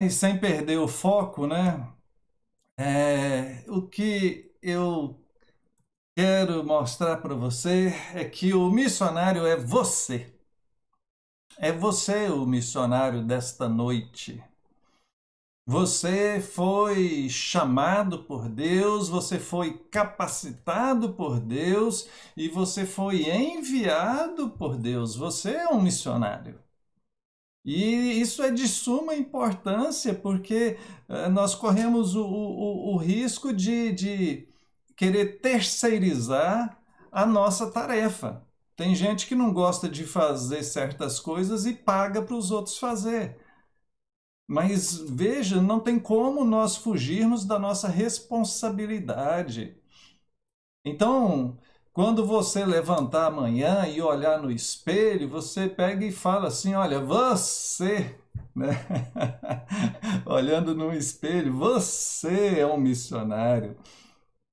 E sem perder o foco, né? O que eu quero mostrar para você é que o missionário é você. É você o missionário desta noite. Você foi chamado por Deus, você foi capacitado por Deus e você foi enviado por Deus. Você é um missionário. E isso é de suma importância porque nós corremos o risco de querer terceirizar a nossa tarefa. Tem gente que não gosta de fazer certas coisas e paga para os outros fazer. Mas veja, não tem como nós fugirmos da nossa responsabilidade. Então, quando você levantar amanhã e olhar no espelho, você pega e fala assim: olha, você, né? Olhando no espelho, você é um missionário.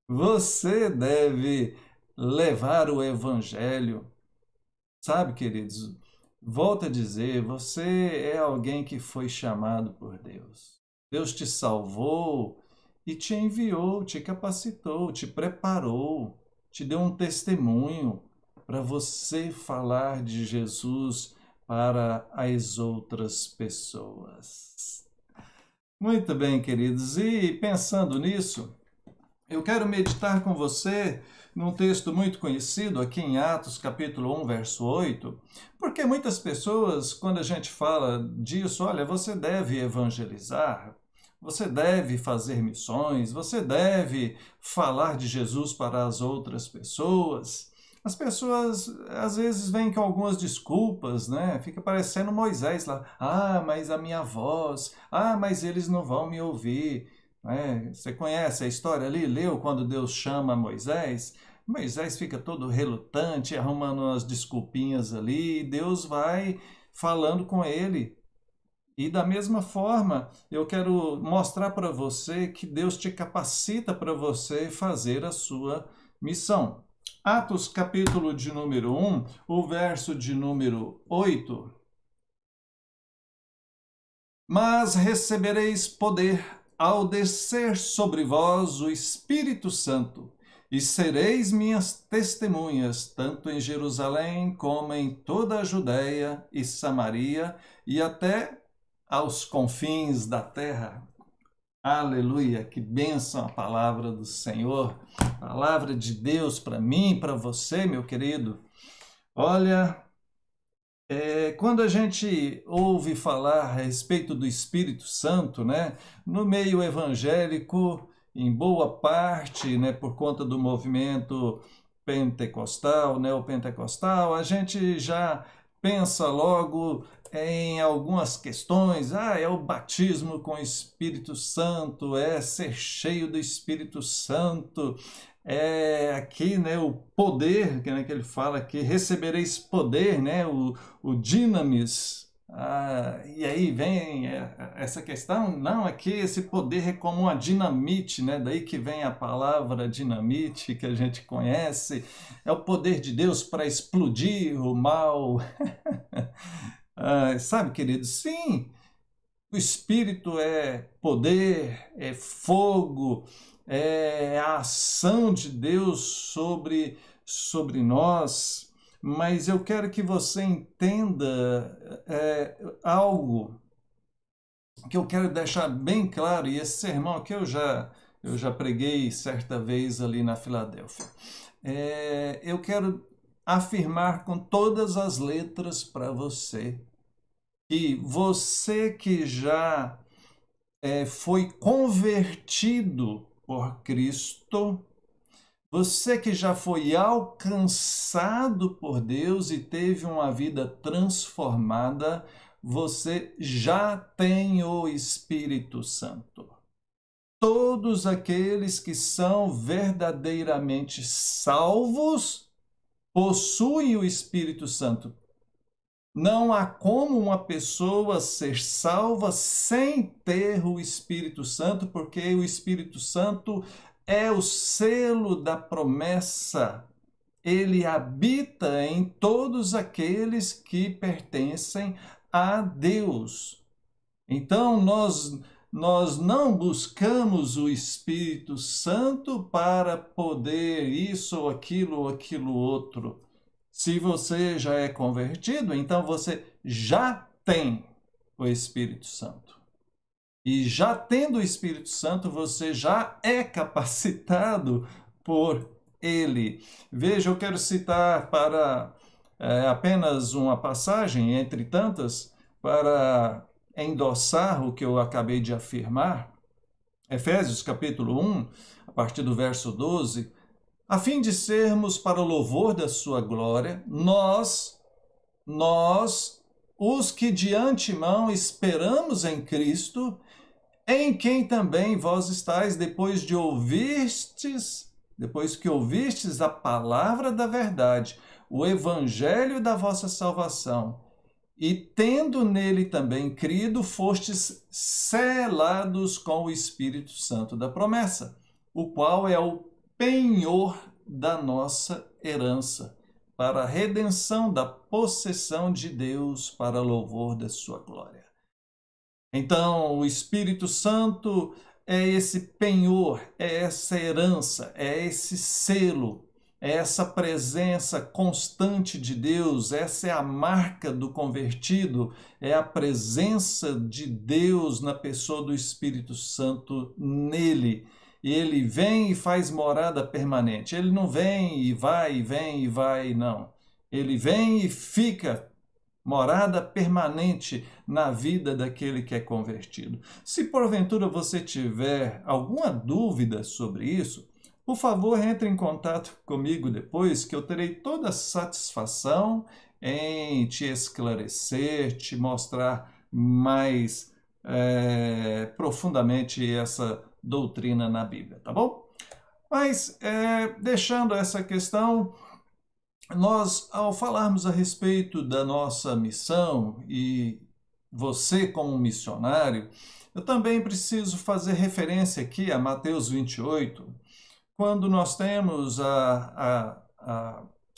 Você deve levar o evangelho. Sabe, queridos? Volto a dizer, você é alguém que foi chamado por Deus. Deus te salvou e te enviou, te capacitou, te preparou, te deu um testemunho para você falar de Jesus para as outras pessoas. Muito bem, queridos. E pensando nisso, eu quero meditar com você num texto muito conhecido aqui em Atos, capítulo 1, verso 8, porque muitas pessoas, quando a gente fala disso, olha, você deve evangelizar, você deve fazer missões, você deve falar de Jesus para as outras pessoas. As pessoas às vezes vêm com algumas desculpas, né? Fica parecendo Moisés lá. Ah, mas a minha voz. Ah, mas eles não vão me ouvir. Você conhece a história ali? Leu quando Deus chama Moisés? Moisés fica todo relutante, arrumando umas desculpinhas ali, e Deus vai falando com ele. E da mesma forma, eu quero mostrar para você que Deus te capacita para você fazer a sua missão. Atos, capítulo de número 1, o verso de número 8. Mas recebereis poder ao descer sobre vós o Espírito Santo, e sereis minhas testemunhas, tanto em Jerusalém como em toda a Judéia e Samaria e até aos confins da terra. Aleluia, que bênção a palavra do Senhor, palavra de Deus para mim, para você, meu querido. Olha, quando a gente ouve falar a respeito do Espírito Santo, né, no meio evangélico, em boa parte, né, por conta do movimento pentecostal, neopentecostal, a gente já pensa logo em algumas questões. Ah, é o batismo com o Espírito Santo, é ser cheio do Espírito Santo, é aqui, né, o poder, né, que ele fala que recebereis poder, né, o dinamis. E aí vem essa questão, não, é que esse poder é como uma dinamite, né? Daí que vem a palavra dinamite que a gente conhece, é o poder de Deus para explodir o mal. Sabe, querido? Sim, o Espírito é poder, é fogo, é a ação de Deus sobre nós, mas eu quero que você entenda algo que eu quero deixar bem claro, e esse sermão que eu já preguei certa vez ali na Filadélfia. Eu quero afirmar com todas as letras para você que você que já foi convertido por Cristo, você que já foi alcançado por Deus e teve uma vida transformada, você já tem o Espírito Santo. Todos aqueles que são verdadeiramente salvos possuem o Espírito Santo. Não há como uma pessoa ser salva sem ter o Espírito Santo, porque o Espírito Santo é o selo da promessa. Ele habita em todos aqueles que pertencem a Deus. Então, nós não buscamos o Espírito Santo para poder isso ou aquilo outro. Se você já é convertido, então você já tem o Espírito Santo. E já tendo o Espírito Santo, você já é capacitado por ele. Veja, eu quero citar para apenas uma passagem, entre tantas, para endossar o que eu acabei de afirmar. Efésios capítulo 1, a partir do verso 12, a fim de sermos para o louvor da sua glória, nós, os que de antemão esperamos em Cristo, em quem também vós estáis, depois que ouvistes a palavra da verdade, o evangelho da vossa salvação, e tendo nele também crido, fostes selados com o Espírito Santo da promessa, o qual é o penhor da nossa herança, para a redenção da possessão de Deus, para louvor da sua glória. Então, o Espírito Santo é esse penhor, é essa herança, é esse selo, é essa presença constante de Deus, essa é a marca do convertido, é a presença de Deus na pessoa do Espírito Santo nele. E ele vem e faz morada permanente. Ele não vem e vai, não. Ele vem e fica morada permanente na vida daquele que é convertido. Se porventura você tiver alguma dúvida sobre isso, por favor, entre em contato comigo depois, que eu terei toda a satisfação em te esclarecer, te mostrar mais profundamente essa doutrina na Bíblia, tá bom? Mas, deixando essa questão, nós, ao falarmos a respeito da nossa missão e você como missionário, eu também preciso fazer referência aqui a Mateus 28, quando nós temos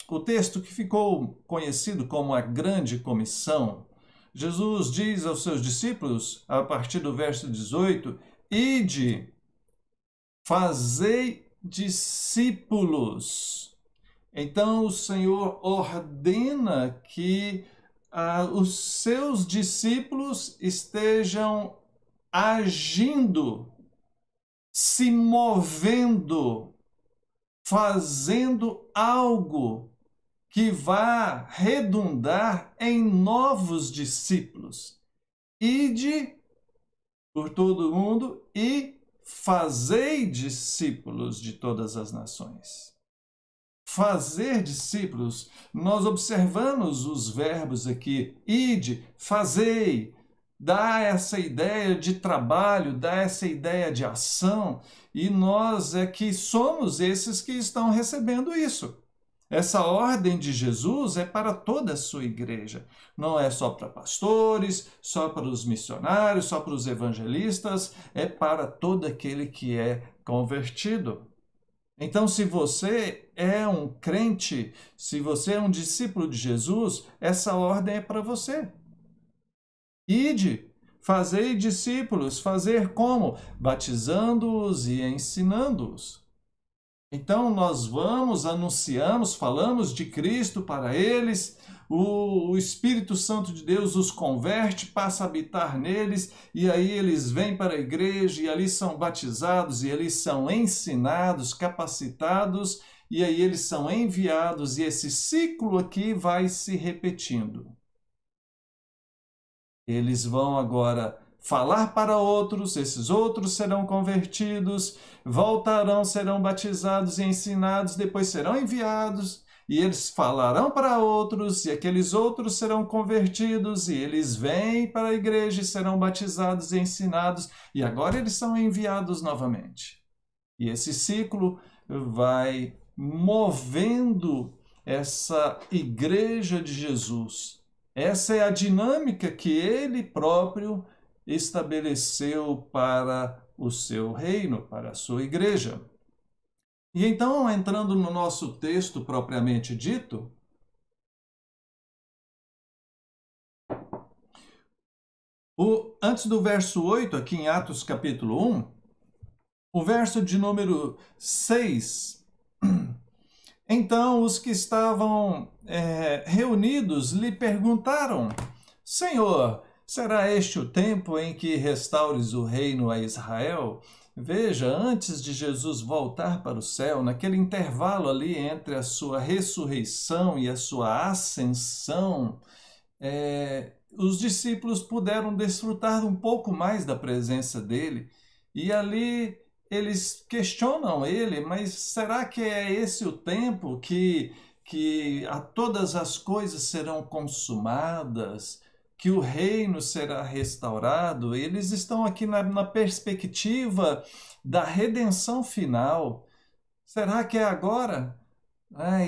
o texto que ficou conhecido como a Grande Comissão. Jesus diz aos seus discípulos, a partir do verso 18, ide, fazei discípulos. Então o Senhor ordena que os seus discípulos estejam agindo, se movendo, fazendo algo que vá redundar em novos discípulos. Ide por todo o mundo e fazei discípulos de todas as nações. Fazer discípulos, nós observamos os verbos aqui, ide, fazei, dá essa ideia de trabalho, dá essa ideia de ação, e nós é que somos esses que estão recebendo isso. Essa ordem de Jesus é para toda a sua igreja, não é só para pastores, só para os missionários, só para os evangelistas, é para todo aquele que é convertido. Então, se você é um crente, se você é um discípulo de Jesus, essa ordem é para você. Ide, fazei discípulos, fazer como? Batizando-os e ensinando-os. Então, nós vamos, anunciamos, falamos de Cristo para eles, o Espírito Santo de Deus os converte, passa a habitar neles, e aí eles vêm para a igreja, e ali são batizados, e ali são ensinados, capacitados, e aí eles são enviados, e esse ciclo aqui vai se repetindo. Eles vão agora falar para outros, esses outros serão convertidos, voltarão, serão batizados e ensinados, depois serão enviados, e eles falarão para outros, e aqueles outros serão convertidos, e eles vêm para a igreja e serão batizados e ensinados, e agora eles são enviados novamente. E esse ciclo vai movendo essa igreja de Jesus. Essa é a dinâmica que ele próprio estabeleceu para o seu reino, para a sua igreja. E então, entrando no nosso texto propriamente dito, Antes do verso 8, aqui em Atos capítulo 1, o verso de número 6. Então os que estavam reunidos lhe perguntaram: Senhor, será este o tempo em que restaures o reino a Israel? Veja, antes de Jesus voltar para o céu, naquele intervalo ali entre a sua ressurreição e a sua ascensão, os discípulos puderam desfrutar um pouco mais da presença dele. E ali eles questionam ele, mas será que é esse o tempo que todas as coisas serão consumadas, que o reino será restaurado? Eles estão aqui na perspectiva da redenção final. Será que é agora?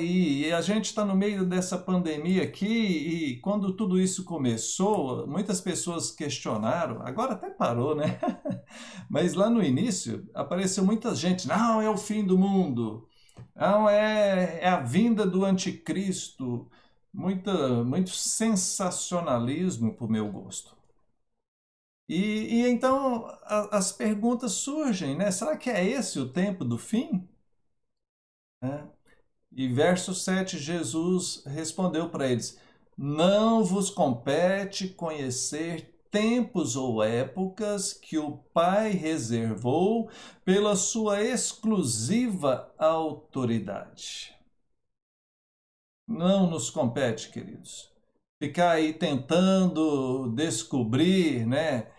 E a gente está no meio dessa pandemia aqui, e quando tudo isso começou, muitas pessoas questionaram, agora até parou, né? Mas lá no início apareceu muita gente, não, é o fim do mundo, não, é a vinda do anticristo, muito sensacionalismo para o meu gosto. E então as perguntas surgem, né? Será que é esse o tempo do fim? É. E verso 7, Jesus respondeu para eles: Não vos compete conhecer tempos ou épocas que o Pai reservou pela sua exclusiva autoridade. Não nos compete, queridos, ficar aí tentando descobrir, né?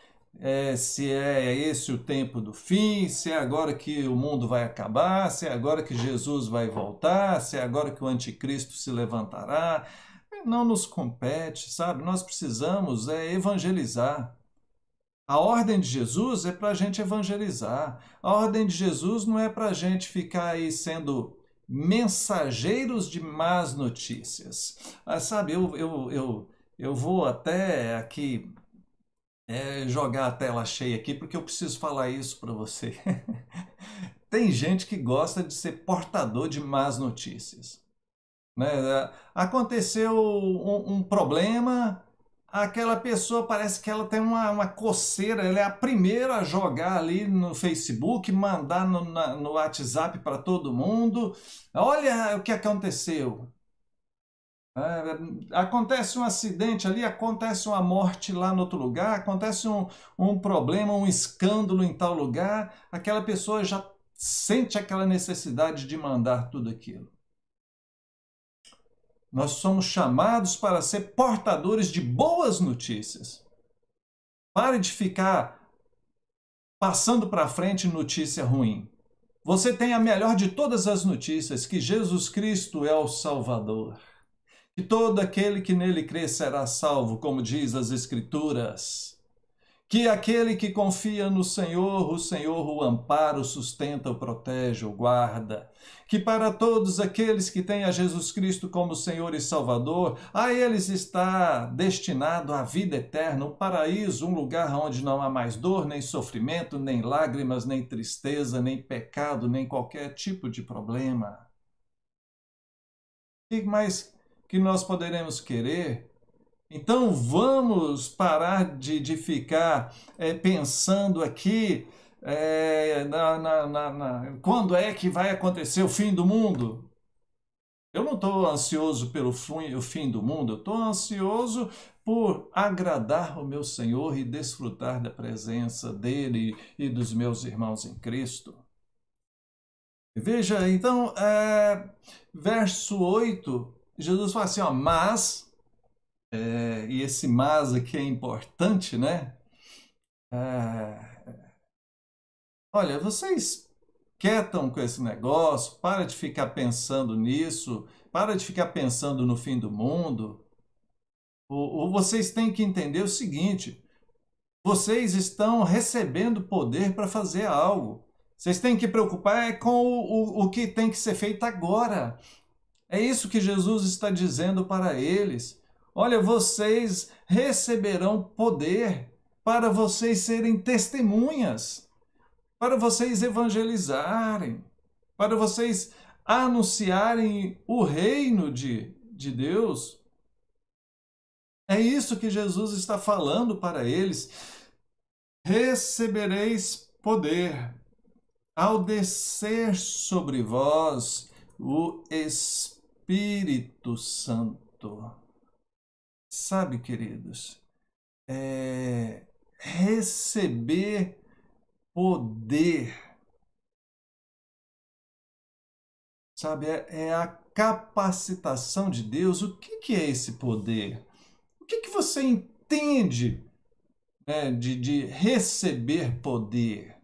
Se é esse o tempo do fim, se é agora que o mundo vai acabar, se é agora que Jesus vai voltar, se é agora que o anticristo se levantará. Não nos compete, sabe? Nós precisamos evangelizar. A ordem de Jesus é para a gente evangelizar. A ordem de Jesus não é para a gente ficar aí sendo mensageiros de más notícias. Sabe, eu vou até aqui jogar a tela cheia aqui, porque eu preciso falar isso para você. Tem gente que gosta de ser portador de más notícias, né? Aconteceu um problema, aquela pessoa parece que ela tem uma coceira, ela é a primeira a jogar ali no Facebook, mandar no WhatsApp para todo mundo. Olha o que aconteceu. Acontece um acidente ali, acontece uma morte lá no outro lugar, acontece um problema, um escândalo em tal lugar, aquela pessoa já sente aquela necessidade de mandar tudo aquilo. Nós somos chamados para ser portadores de boas notícias. Pare de ficar passando para frente notícia ruim. Você tem a melhor de todas as notícias, que Jesus Cristo é o Salvador. Que todo aquele que nele crê será salvo, como diz as Escrituras. Que aquele que confia no Senhor, o Senhor o ampara, o sustenta, o protege, o guarda. Que para todos aqueles que têm a Jesus Cristo como Senhor e Salvador, a eles está destinado a vida eterna, um paraíso, um lugar onde não há mais dor, nem sofrimento, nem lágrimas, nem tristeza, nem pecado, nem qualquer tipo de problema. O que mais que nós poderemos querer? Então vamos parar de ficar pensando aqui quando é que vai acontecer o fim do mundo. Eu não estou ansioso pelo o fim do mundo, eu estou ansioso por agradar o meu Senhor e desfrutar da presença dele e dos meus irmãos em Cristo. Veja, então, verso 8, Jesus fala assim, ó, mas... e esse mas aqui é importante, né? Olha, vocês quietam com esse negócio, para de ficar pensando nisso, para de ficar pensando no fim do mundo. Ou vocês têm que entender o seguinte, vocês estão recebendo poder para fazer algo. Vocês têm que preocupar com o que tem que ser feito agora. É isso que Jesus está dizendo para eles. Olha, vocês receberão poder para vocês serem testemunhas, para vocês evangelizarem, para vocês anunciarem o reino de Deus. É isso que Jesus está falando para eles. Recebereis poder ao descer sobre vós o Espírito Santo. Sabe, queridos, receber poder, sabe, é a capacitação de Deus. O que é esse poder? O que você entende, né, de receber poder?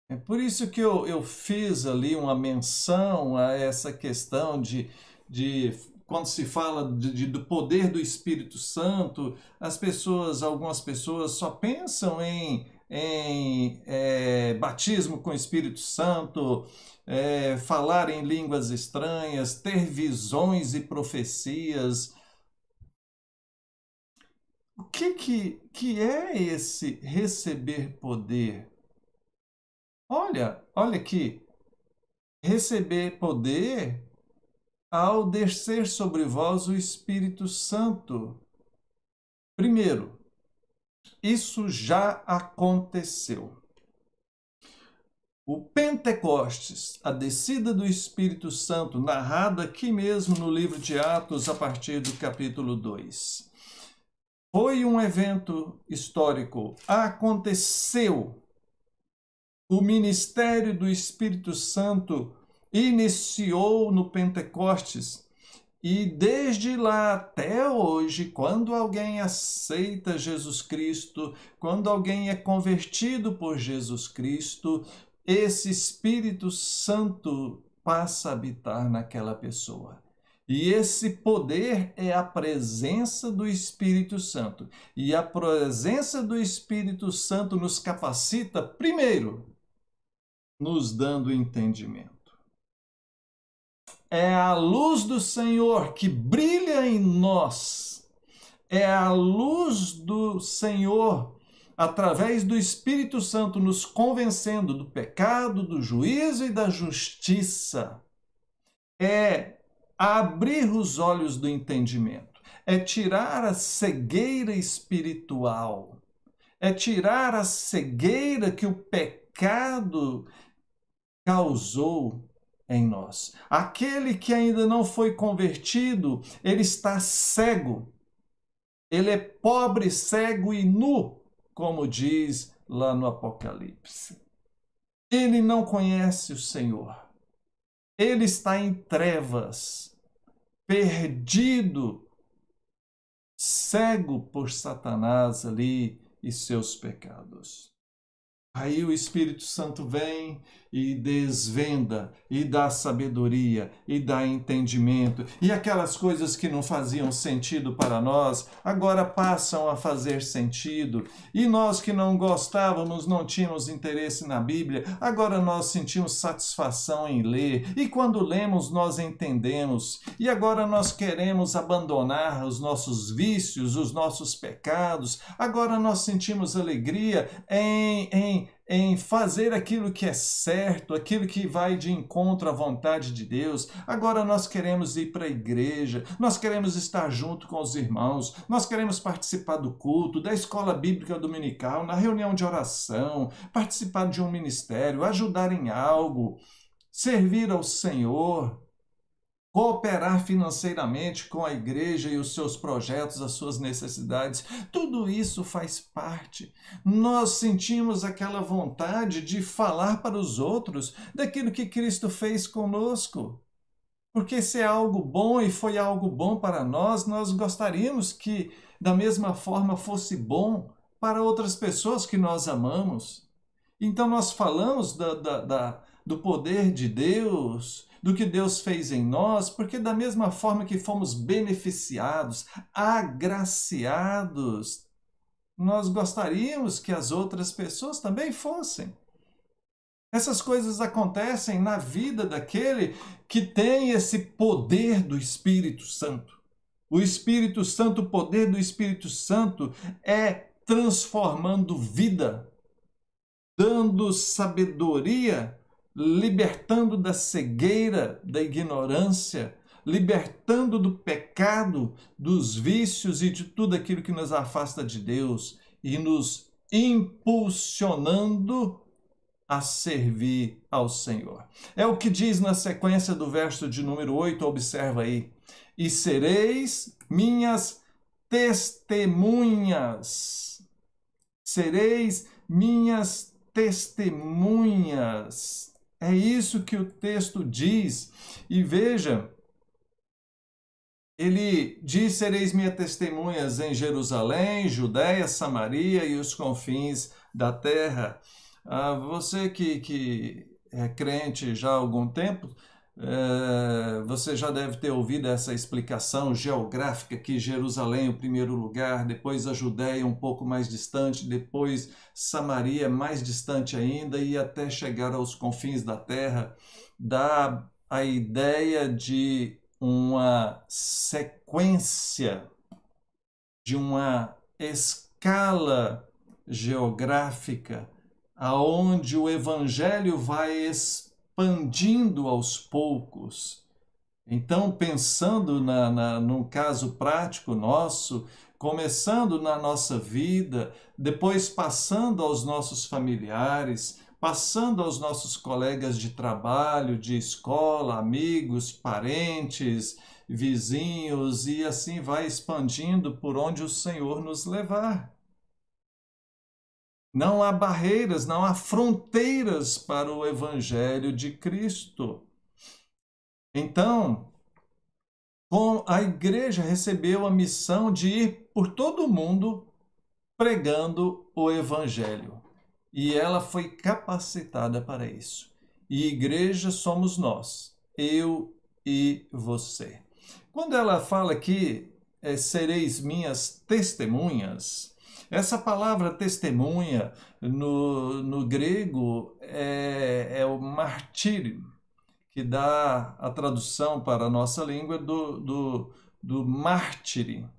É por isso que eu fiz ali uma menção a essa questão de quando se fala do poder do Espírito Santo, algumas pessoas só pensam em batismo com o Espírito Santo, falar em línguas estranhas, ter visões e profecias. O que é esse receber poder? Olha aqui. Receber poder ao descer sobre vós o Espírito Santo. Primeiro, isso já aconteceu. O Pentecostes, a descida do Espírito Santo, narrada aqui mesmo no livro de Atos, a partir do capítulo 2. Foi um evento histórico. Aconteceu. O ministério do Espírito Santo iniciou no Pentecostes e desde lá até hoje, quando alguém aceita Jesus Cristo, quando alguém é convertido por Jesus Cristo, esse Espírito Santo passa a habitar naquela pessoa. E esse poder é a presença do Espírito Santo. E a presença do Espírito Santo nos capacita, primeiro, nos dando entendimento. É a luz do Senhor que brilha em nós. É a luz do Senhor, através do Espírito Santo, nos convencendo do pecado, do juízo e da justiça. É abrir os olhos do entendimento. É tirar a cegueira espiritual. É tirar a cegueira que o pecado causou em nós. Aquele que ainda não foi convertido, ele está cego. Ele é pobre, cego e nu, como diz lá no Apocalipse. Ele não conhece o Senhor. Ele está em trevas, perdido, cego por Satanás ali e seus pecados. Aí o Espírito Santo vem e desvenda, e dá sabedoria, e dá entendimento. E aquelas coisas que não faziam sentido para nós, agora passam a fazer sentido. E nós que não gostávamos, não tínhamos interesse na Bíblia, agora nós sentimos satisfação em ler. E quando lemos, nós entendemos. E agora nós queremos abandonar os nossos vícios, os nossos pecados. Agora nós sentimos alegria em fazer aquilo que é certo, aquilo que vai de encontro à vontade de Deus. Agora nós queremos ir para a igreja, nós queremos estar junto com os irmãos, nós queremos participar do culto, da escola bíblica dominical, na reunião de oração, participar de um ministério, ajudar em algo, servir ao Senhor, cooperar financeiramente com a igreja e os seus projetos, as suas necessidades. Tudo isso faz parte. Nós sentimos aquela vontade de falar para os outros daquilo que Cristo fez conosco. Porque se é algo bom e foi algo bom para nós, nós gostaríamos que da mesma forma fosse bom para outras pessoas que nós amamos. Então nós falamos do poder de Deus, do que Deus fez em nós, porque da mesma forma que fomos beneficiados, agraciados, nós gostaríamos que as outras pessoas também fossem. Essas coisas acontecem na vida daquele que tem esse poder do Espírito Santo. O Espírito Santo, o poder do Espírito Santo é transformando vida, dando sabedoria, libertando da cegueira, da ignorância, libertando do pecado, dos vícios e de tudo aquilo que nos afasta de Deus e nos impulsionando a servir ao Senhor. É o que diz na sequência do verso de número 8, observa aí. E sereis minhas testemunhas. Sereis minhas testemunhas. É isso que o texto diz. E veja, ele diz: sereis minhas testemunhas em Jerusalém, Judéia, Samaria e os confins da terra. Você que é crente já há algum tempo, você já deve ter ouvido essa explicação geográfica que Jerusalém é o primeiro lugar, depois a Judéia um pouco mais distante, depois Samaria mais distante ainda e até chegar aos confins da terra, dá a ideia de uma sequência, de uma escala geográfica aonde o evangelho vai expandindo aos poucos. Então, pensando no caso prático nosso, começando na nossa vida, depois passando aos nossos familiares, passando aos nossos colegas de trabalho, de escola, amigos, parentes, vizinhos, e assim vai expandindo por onde o Senhor nos levar. Não há barreiras, não há fronteiras para o Evangelho de Cristo. Então, a igreja recebeu a missão de ir por todo o mundo pregando o Evangelho. E ela foi capacitada para isso. E igreja somos nós, eu e você. Quando ela fala aqui, sereis minhas testemunhas, essa palavra testemunha no grego é o martírio, que dá a tradução para a nossa língua do mártire,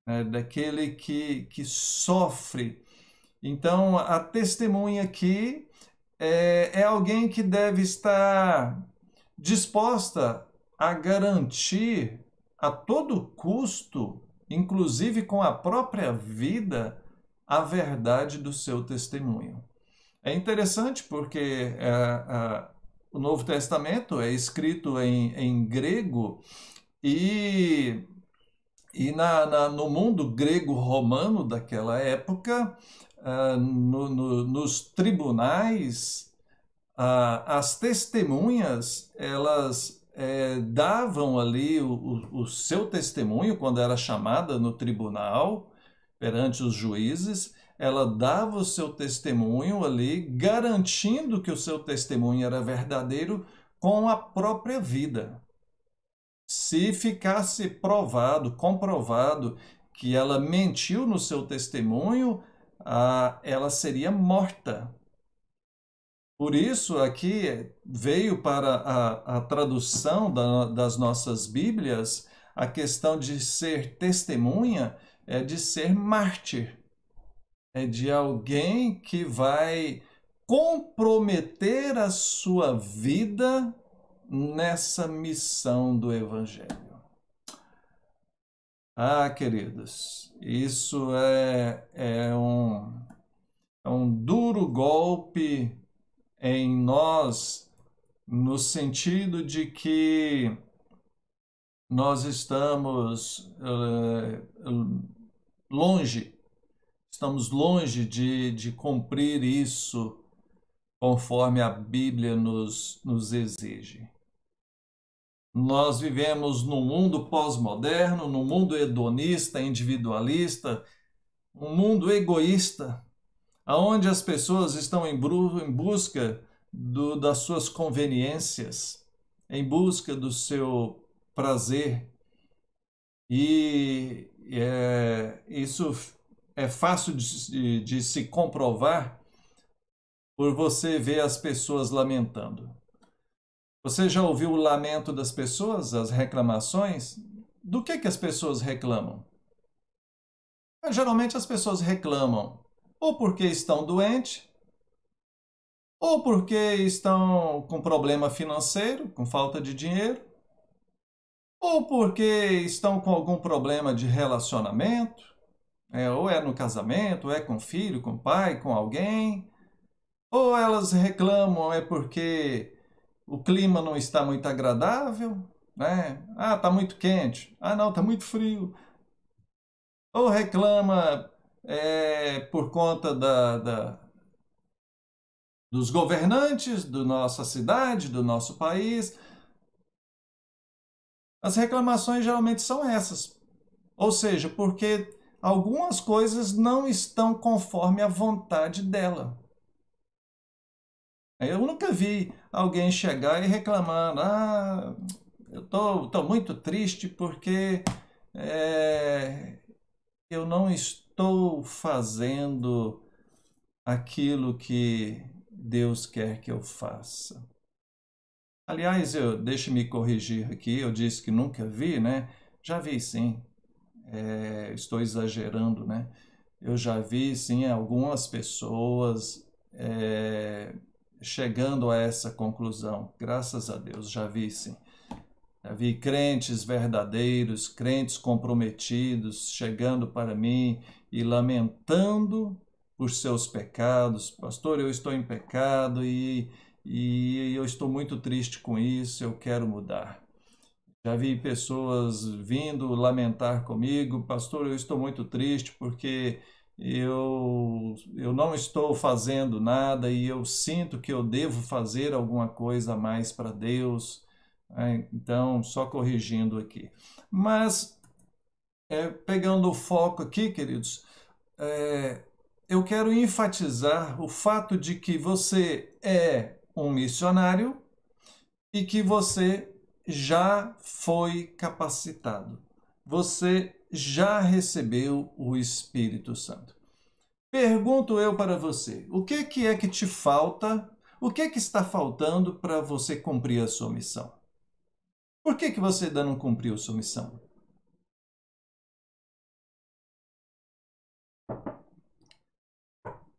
né? Daquele que sofre. Então, a testemunha aqui é alguém que deve estar disposta a garantir a todo custo, inclusive com a própria vida, a verdade do seu testemunho. É interessante porque o Novo Testamento é escrito em grego e no mundo grego-romano daquela época, nos tribunais, as testemunhas, elas davam ali o seu testemunho quando era chamada no tribunal, perante os juízes, ela dava o seu testemunho ali, garantindo que o seu testemunho era verdadeiro com a própria vida. Se ficasse provado, comprovado que ela mentiu no seu testemunho, ela seria morta. Por isso, aqui veio para a tradução das nossas Bíblias a questão de ser testemunha, é de ser mártir. É de alguém que vai comprometer a sua vida nessa missão do Evangelho. Queridos, isso é um duro golpe em nós, no sentido de que nós estamos longe de cumprir isso conforme a Bíblia nos exige. Nós vivemos num mundo pós-moderno, num mundo hedonista, individualista, um mundo egoísta, onde as pessoas estão em busca das suas conveniências, em busca do seu prazer. E isso é fácil de se comprovar por você ver as pessoas lamentando. Você já ouviu o lamento das pessoas, as reclamações? Do que as pessoas reclamam? Geralmente as pessoas reclamam ou porque estão doentes, ou porque estão com problema financeiro, com falta de dinheiro, ou porque estão com algum problema de relacionamento, ou é no casamento, ou é com filho, com pai, com alguém, ou elas reclamam é porque o clima não está muito agradável, né? Ah, está muito quente. Ah, não, está muito frio. Ou reclama por conta dos governantes da nossa cidade, do nosso país. As reclamações geralmente são essas. Ou seja, porque algumas coisas não estão conforme a vontade dela. Eu nunca vi alguém chegar e reclamando: ah, eu tô muito triste porque é, eu não estou fazendo aquilo que Deus quer que eu faça. Aliás, deixe-me corrigir aqui, eu disse que nunca vi, né? Já vi sim, estou exagerando, né? Eu já vi sim algumas pessoas chegando a essa conclusão, graças a Deus, já vi sim. Já vi crentes verdadeiros, crentes comprometidos, chegando para mim e lamentando por seus pecados. Pastor, eu estou em pecado e eu estou muito triste com isso, eu quero mudar. Já vi pessoas vindo lamentar comigo, pastor, eu estou muito triste porque eu não estou fazendo nada e eu sinto que eu devo fazer alguma coisa a mais para Deus. Então, só corrigindo aqui. Mas, pegando o foco aqui, queridos, é, eu quero enfatizar o fato de que você é um missionário e que você já foi capacitado. Você já recebeu o Espírito Santo. Pergunto eu para você, o que é que te falta? O que é que está faltando para você cumprir a sua missão? Por que você ainda não cumpriu a sua missão?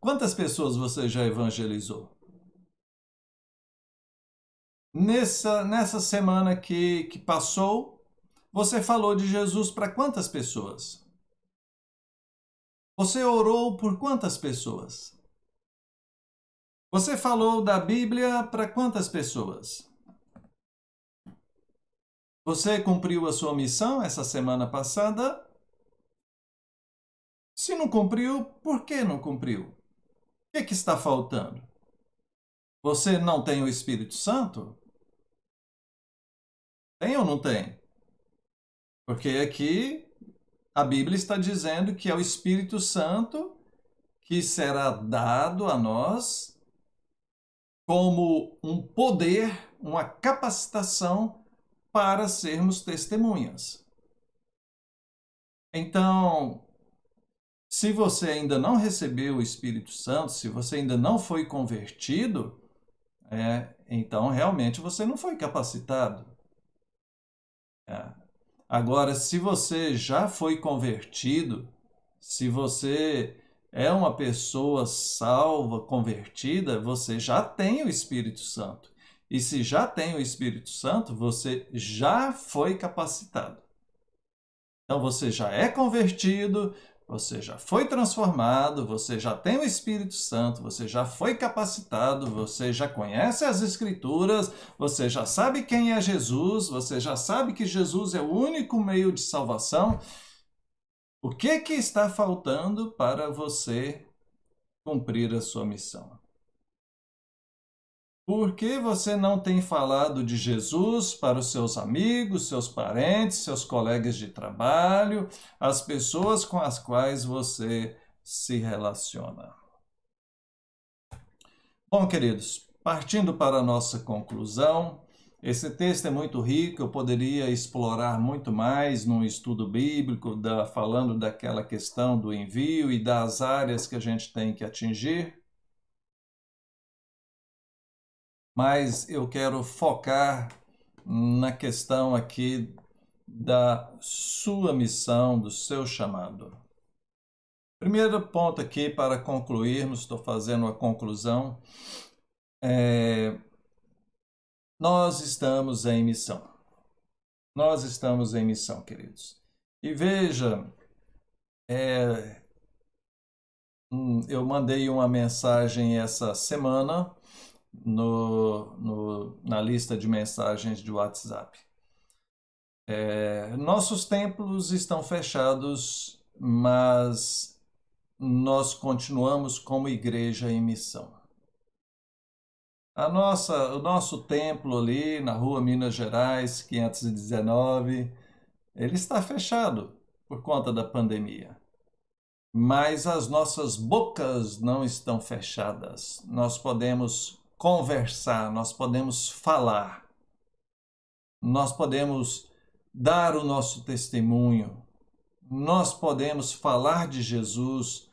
Quantas pessoas você já evangelizou? Nessa semana que passou, você falou de Jesus para quantas pessoas? Você orou por quantas pessoas? Você falou da Bíblia para quantas pessoas? Você cumpriu a sua missão essa semana passada? Se não cumpriu, por que não cumpriu? O que está faltando? Você não tem o Espírito Santo? Tem ou não tem? Porque aqui a Bíblia está dizendo que é o Espírito Santo que será dado a nós como um poder, uma capacitação para sermos testemunhas. Então, se você ainda não recebeu o Espírito Santo, se você ainda não foi convertido, então realmente você não foi capacitado. É. Agora, se você já foi convertido, se você é uma pessoa salva, convertida, você já tem o Espírito Santo. E se já tem o Espírito Santo, você já foi capacitado. Então você já é convertido, você já foi transformado, você já tem o Espírito Santo, você já foi capacitado, você já conhece as Escrituras, você já sabe quem é Jesus, você já sabe que Jesus é o único meio de salvação. O que está faltando para você cumprir a sua missão? Por que você não tem falado de Jesus para os seus amigos, seus parentes, seus colegas de trabalho, as pessoas com as quais você se relaciona? Bom, queridos, partindo para a nossa conclusão, esse texto é muito rico, eu poderia explorar muito mais num estudo bíblico, falando daquela questão do envio e das áreas que a gente tem que atingir. Mas eu quero focar na questão aqui da sua missão, do seu chamado. Primeiro ponto aqui para concluirmos, estou fazendo a conclusão, nós estamos em missão. Nós estamos em missão, queridos. E veja, eu mandei uma mensagem essa semana na lista de mensagens de WhatsApp. Nossos templos estão fechados, mas nós continuamos como igreja em missão. O nosso templo ali na rua Minas Gerais, 519, ele está fechado por conta da pandemia. Mas as nossas bocas não estão fechadas. Nós podemos conversar, nós podemos falar, nós podemos dar o nosso testemunho, nós podemos falar de Jesus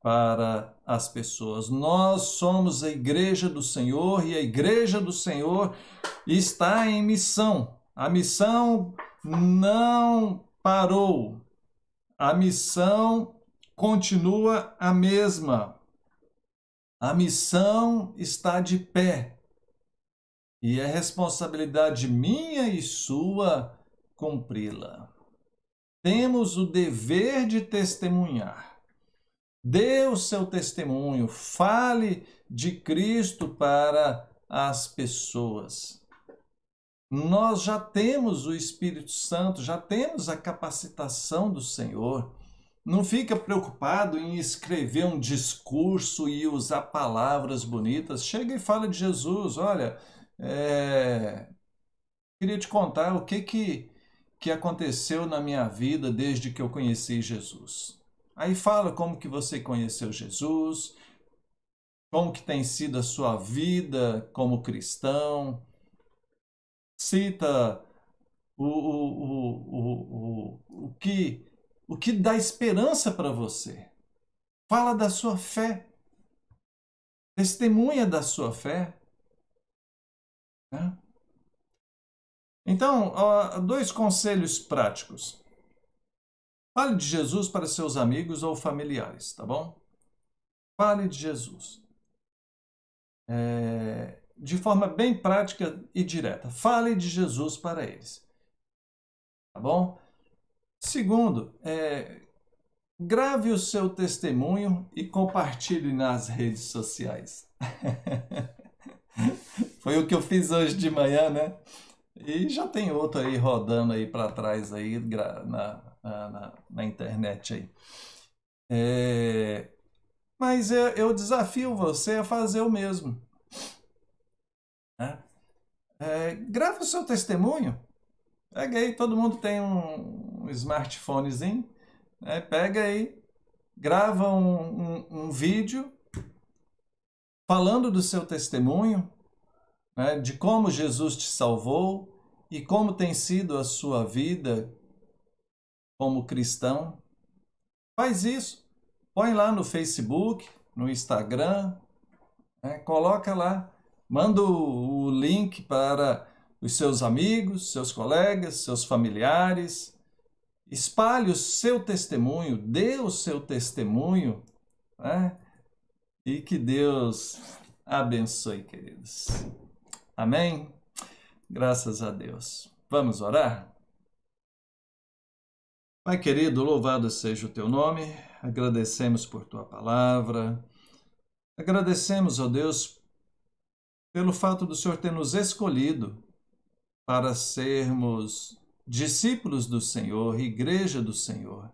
para as pessoas. Nós somos a igreja do Senhor e a igreja do Senhor está em missão. A missão não parou. A missão continua a mesma. A missão está de pé. E é responsabilidade minha e sua cumpri-la. Temos o dever de testemunhar. Dê o seu testemunho, fale de Cristo para as pessoas. Nós já temos o Espírito Santo, já temos a capacitação do Senhor. Não fica preocupado em escrever um discurso e usar palavras bonitas. Chega e fala de Jesus. Olha, queria te contar o que aconteceu na minha vida desde que eu conheci Jesus. Aí fala como que você conheceu Jesus, como que tem sido a sua vida como cristão. Cita o que dá esperança para você. Fala da sua fé. Testemunha da sua fé. Né? Então, dois conselhos práticos. Fale de Jesus para seus amigos ou familiares, tá bom? Fale de Jesus. De forma bem prática e direta. Fale de Jesus para eles. Tá bom? Segundo, grave o seu testemunho e compartilhe nas redes sociais. Foi o que eu fiz hoje de manhã, né? E já tem outro aí rodando aí para trás aí na internet aí. Mas eu desafio você a fazer o mesmo. Né? Grave o seu testemunho. Pega aí, todo mundo tem um smartphonezinho. Né? Pega aí, grava um vídeo falando do seu testemunho, né? De como Jesus te salvou e como tem sido a sua vida como cristão. Faz isso. Põe lá no Facebook, no Instagram, né? Coloca lá. Manda o link para os seus amigos, seus colegas, seus familiares. Espalhe o seu testemunho, dê o seu testemunho, né? E que Deus abençoe, queridos. Amém? Graças a Deus. Vamos orar? Pai querido, louvado seja o teu nome, agradecemos por tua palavra, agradecemos, ó Deus, pelo fato do Senhor ter nos escolhido para sermos discípulos do Senhor, igreja do Senhor.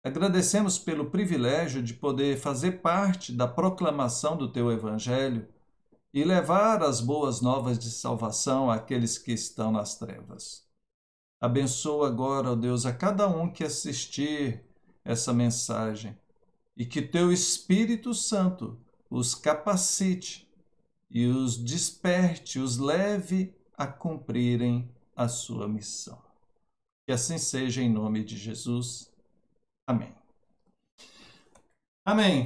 Agradecemos pelo privilégio de poder fazer parte da proclamação do teu evangelho e levar as boas novas de salvação àqueles que estão nas trevas. Abençoa agora, ó Deus, a cada um que assistir essa mensagem e que teu Espírito Santo os capacite e os desperte, os leve a cumprirem a sua missão. Que assim seja em nome de Jesus. Amém. Amém.